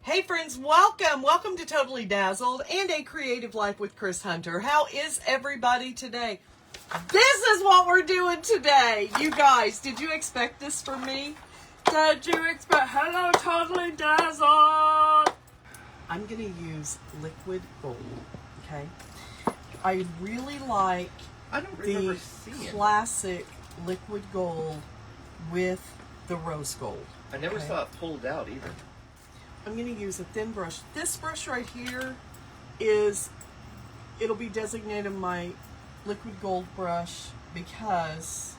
Hey friends, welcome. Welcome to Totally Dazzled and A Creative Life with Kris Hunter. How is everybody today? This is what we're doing today. You guys, did you expect this from me? Did you expect, hello Totally Dazzled. I'm going to use liquid gold, okay? I really like the classic liquid gold with the rose gold. I never saw it pulled out either. I'm going to use a thin brush. This brush right here it'll be designated my liquid gold brush because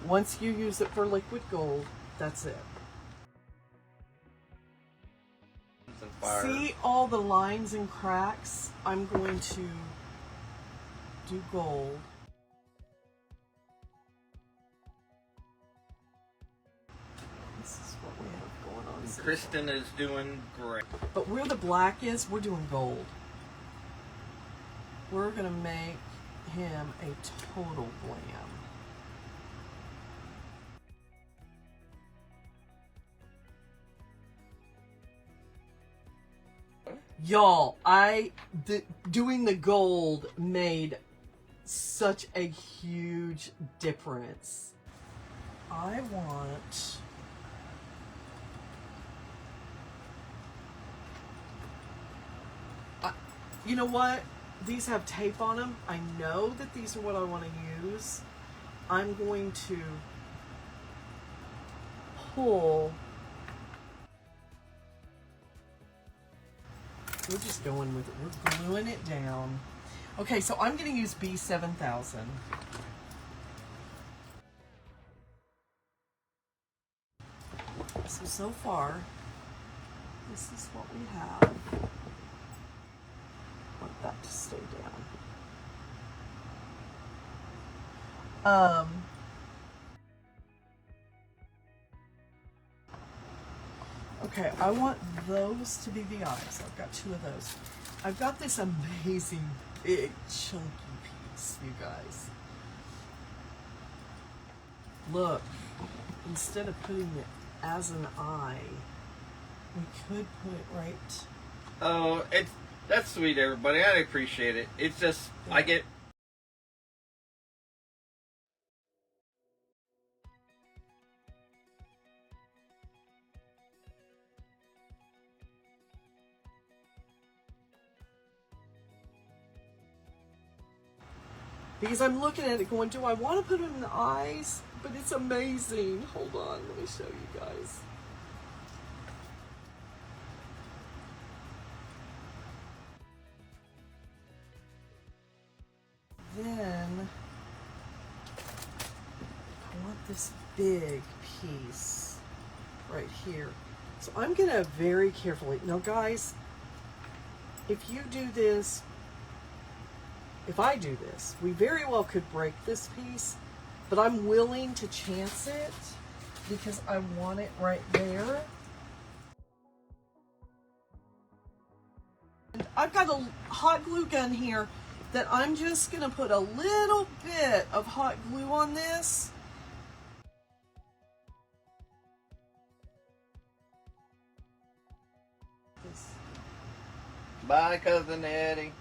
once you use it for liquid gold, that's it. See all the lines and cracks? I'm going to do gold. Kristen is doing great. But where the black is, we're doing gold. We're going to make him a total glam. Y'all, doing the gold made such a huge difference. I want... you know what? These have tape on them. I know that these are what I want to use. I'm going to pull. We're just going with it. We're gluing it down. Okay, so I'm going to use B7000. So far, this is what we have. Want that to stay down. Okay, I want those to be the eyes. I've got two of those. I've got this amazing big chunky piece, you guys. Look, instead of putting it as an eye, we could put it right. Oh, that's sweet, everybody. I appreciate it. It's just, yeah. I get... Because I'm looking at it going, do I want to put it in the eyes? But it's amazing. Hold on, let me show you guys. Then I want this big piece right here. So I'm going to very carefully, now guys, if you do this, if I do this, we very well could break this piece, but I'm willing to chance it because I want it right there. And I've got a hot glue gun here that I'm just going to put a little bit of hot glue on this. Bye, Cousin Eddie.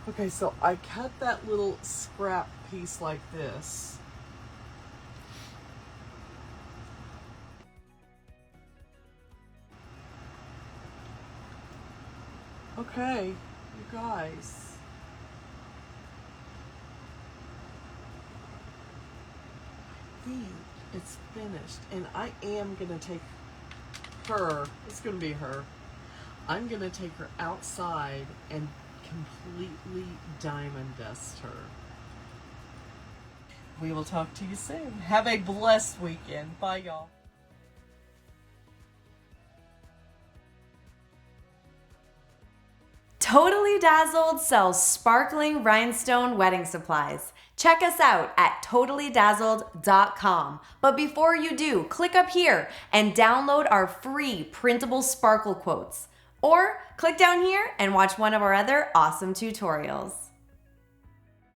Okay, so I cut that little scrap piece like this. Okay, you guys. I think it's finished. And I am going to take her, it's going to be her. I'm going to take her outside and completely diamond dust her. We will talk to you soon. Have a blessed weekend. Bye, y'all. Totally Dazzled sells sparkling rhinestone wedding supplies. Check us out at totallydazzled.com. But before you do, click up here and download our free printable sparkle quotes. Or click down here and watch one of our other awesome tutorials.